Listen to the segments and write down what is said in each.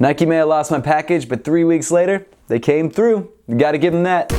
Nike may have lost my package, but 3 weeks later, they came through. You gotta give them that.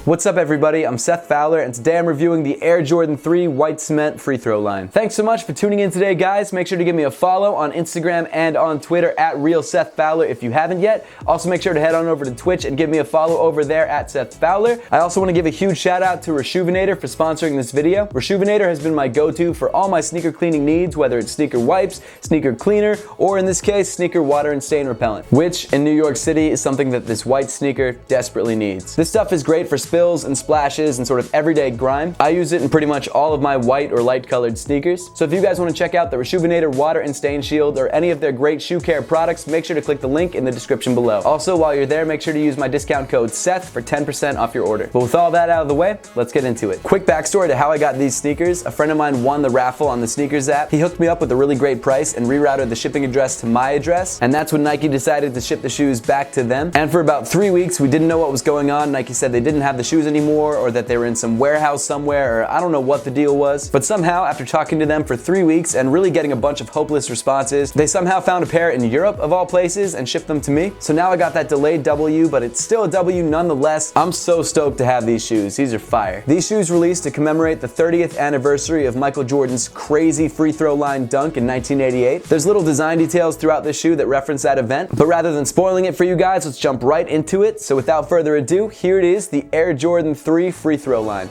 What's up everybody, I'm Seth Fowler and today I'm reviewing the Air Jordan 3 White Cement Free Throw line. Thanks so much for tuning in today guys. Make sure to give me a follow on Instagram and on Twitter at RealSethFowler if you haven't yet. Also make sure to head on over to Twitch and give me a follow over there at Seth Fowler. I also want to give a huge shout out to Reshoevn8r for sponsoring this video. Reshoevn8r has been my go-to for all my sneaker cleaning needs, whether it's sneaker wipes, sneaker cleaner, or in this case, sneaker water and stain repellent, which in New York City is something that this white sneaker desperately needs. This stuff is great for spills and splashes and sort of everyday grime. I use it in pretty much all of my white or light colored sneakers. So if you guys want to check out the Reshoevn8r Water and Stain Shield or any of their great shoe care products, make sure to click the link in the description below. Also, while you're there, make sure to use my discount code Seth for 10% off your order. But with all that out of the way, let's get into it. Quick backstory to how I got these sneakers. A friend of mine won the raffle on the sneakers app. He hooked me up with a really great price and rerouted the shipping address to my address. And that's when Nike decided to ship the shoes back to them. And for about 3 weeks, we didn't know what was going on. Nike said they didn't have the shoes anymore, or that they were in some warehouse somewhere, or I don't know what the deal was. But somehow, after talking to them for 3 weeks and really getting a bunch of hopeless responses, they somehow found a pair in Europe of all places and shipped them to me. So now I got that delayed W, but it's still a W nonetheless. I'm so stoked to have these shoes. These are fire. These shoes released to commemorate the 30th anniversary of Michael Jordan's crazy free throw line dunk in 1988. There's little design details throughout this shoe that reference that event, but rather than spoiling it for you guys, let's jump right into it. So without further ado, here it is, the Air Jordan 3 free throw line.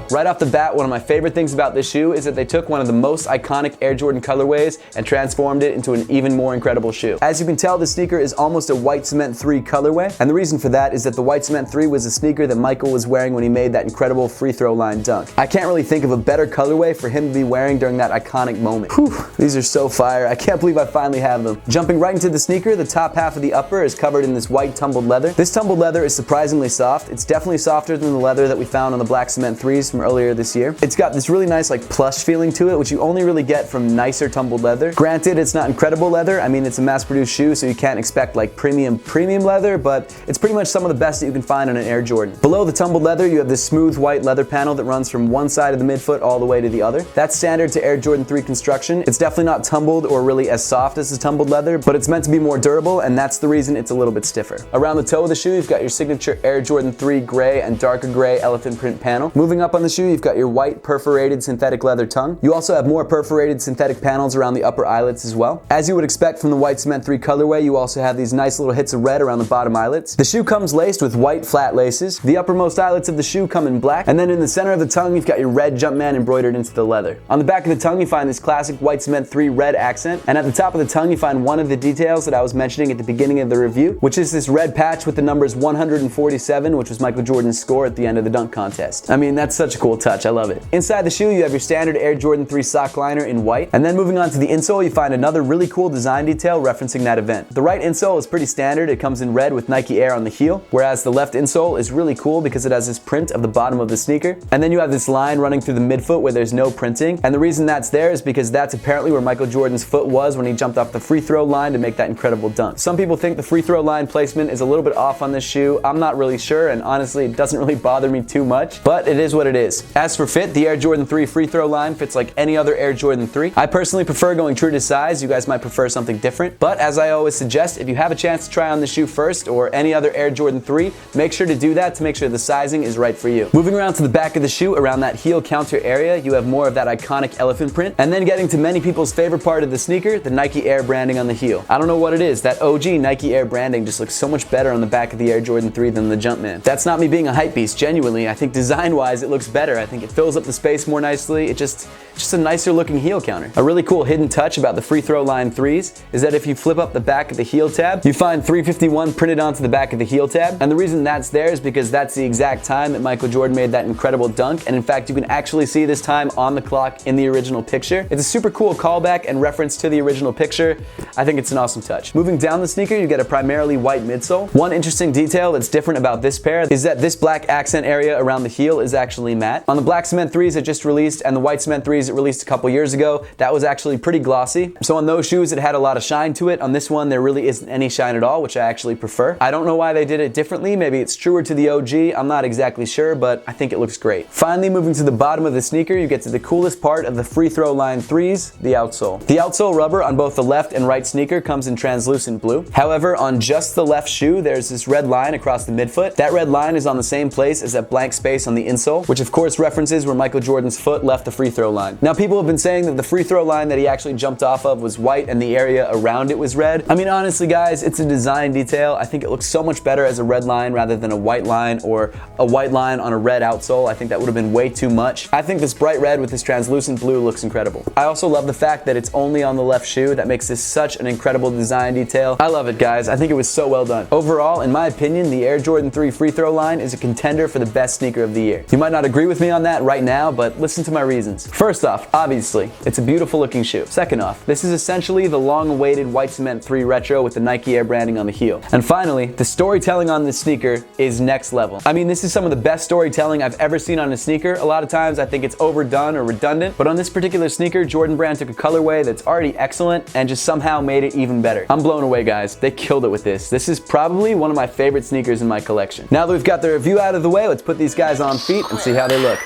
Right off the bat, one of my favorite things about this shoe is that they took one of the most iconic Air Jordan colorways and transformed it into an even more incredible shoe. As you can tell, the sneaker is almost a White Cement 3 colorway, and the reason for that is that the White Cement 3 was a sneaker that Michael was wearing when he made that incredible free throw line dunk. I can't really think of a better colorway for him to be wearing during that iconic moment. Whew, these are so fire. I can't believe I finally have them. Jumping right into the sneaker, the top half of the upper is covered in this white tumbled leather. This tumbled leather is surprisingly soft. It's definitely softer than the leather that we found on the Black Cement 3s from earlier this year. It's got this really nice like plush feeling to it, which you only really get from nicer tumbled leather. Granted, it's not incredible leather. I mean, it's a mass-produced shoe, so you can't expect like premium leather, but it's pretty much some of the best that you can find on an Air Jordan. Below the tumbled leather, you have this smooth white leather panel that runs from one side of the midfoot all the way to the other. That's standard to Air Jordan 3 construction. It's definitely not tumbled or really as soft as the tumbled leather, but it's meant to be more durable, and that's the reason it's a little bit stiffer. Around the toe of the shoe, you've got your signature Air Jordan 3 gray and darker gray elephant print panel. Moving up on the shoe, you've got your white perforated synthetic leather tongue. You also have more perforated synthetic panels around the upper eyelets as well. As you would expect from the White Cement 3 colorway, you also have these nice little hits of red around the bottom eyelets. The shoe comes laced with white flat laces. The uppermost eyelets of the shoe come in black, and then in the center of the tongue, you've got your red Jumpman embroidered into the leather. On the back of the tongue, you find this classic White Cement 3 red accent, and at the top of the tongue, you find one of the details that I was mentioning at the beginning of the review, which is this red patch with the numbers 147, which was Michael Jordan's score at the end of the dunk contest. I mean, that's such a cool touch. I love it. Inside the shoe, you have your standard Air Jordan 3 sock liner in white, and then moving on to the insole, you find another really cool design detail referencing that event. The right insole is pretty standard. It comes in red with Nike Air on the heel, whereas the left insole is really cool because it has this print of the bottom of the sneaker, and then you have this line running through the midfoot where there's no printing, and the reason that's there is because that's apparently where Michael Jordan's foot was when he jumped off the free throw line to make that incredible dunk. Some people think the free throw line placement is a little bit off on this shoe. I'm not really sure, and honestly, it doesn't really bother me too much, but it is what it is. As for fit, the Air Jordan 3 free throw line fits like any other Air Jordan 3. I personally prefer going true to size. You guys might prefer something different, but as I always suggest, if you have a chance to try on the shoe first or any other Air Jordan 3, make sure to do that to make sure the sizing is right for you. Moving around to the back of the shoe, around that heel counter area, you have more of that iconic elephant print, and then getting to many people's favorite part of the sneaker, the Nike Air branding on the heel. I don't know what it is, that OG Nike Air branding just looks so much better on the back of the Air Jordan 3 than the Jumpman. That's not me being a hype beast, genuinely. I think design-wise it looks better. I think it fills up the space more nicely. It just a nicer looking heel counter. A really cool hidden touch about the free throw line 3s is that if you flip up the back of the heel tab, you find 351 printed onto the back of the heel tab. And the reason that's there is because that's the exact time that Michael Jordan made that incredible dunk. And in fact, you can actually see this time on the clock in the original picture. It's a super cool callback and reference to the original picture. I think it's an awesome touch. Moving down the sneaker, you get a primarily white midsole. One interesting detail that's different about this pair is that this black accent area around the heel is actually matte. that. On the black cement 3s it just released and the white cement 3s it released a couple years ago, that was actually pretty glossy. So on those shoes it had a lot of shine to it. On this one there really isn't any shine at all, which I actually prefer. I don't know why they did it differently. Maybe it's truer to the OG. I'm not exactly sure, but I think it looks great. Finally, moving to the bottom of the sneaker, you get to the coolest part of the free throw line 3s, the outsole. The outsole rubber on both the left and right sneaker comes in translucent blue. However, on just the left shoe, there's this red line across the midfoot. That red line is on the same place as that blank space on the insole, which of course references where Michael Jordan's foot left the free throw line. Now, people have been saying that the free throw line that he actually jumped off of was white and the area around it was red. I mean, honestly, guys, it's a design detail. I think it looks so much better as a red line rather than a white line or a white line on a red outsole. I think that would have been way too much. I think this bright red with this translucent blue looks incredible. I also love the fact that it's only on the left shoe. That makes this such an incredible design detail. I love it, guys. I think it was so well done. Overall, in my opinion, the Air Jordan 3 free throw line is a contender for the best sneaker of the year. You might not agree with me on that right now, but listen to my reasons. First off, obviously, it's a beautiful looking shoe. Second off, this is essentially the long-awaited white cement 3 retro with the Nike Air branding on the heel. And finally, the storytelling on this sneaker is next level. I mean, this is some of the best storytelling I've ever seen on a sneaker. A lot of times I think it's overdone or redundant, but on this particular sneaker, Jordan Brand took a colorway that's already excellent and just somehow made it even better. I'm blown away, guys. They killed it with this. This is probably one of my favorite sneakers in my collection. Now that we've got the review out of the way, let's put these guys on feet and see how they look.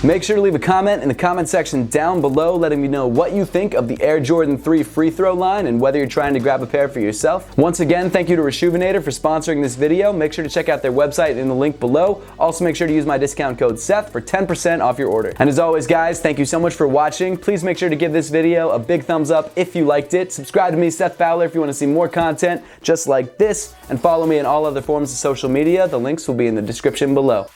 Make sure to leave a comment in the comment section down below letting me know what you think of the Air Jordan 3 free throw line and whether you're trying to grab a pair for yourself. Once again, thank you to Reshoevn8r for sponsoring this video. Make sure to check out their website in the link below. Also, make sure to use my discount code Seth for 10% off your order. And as always, guys, thank you so much for watching. Please make sure to give this video a big thumbs up if you liked it. Subscribe to me, Seth Fowler, if you want to see more content just like this, and follow me on all other forms of social media. The links will be in the description below.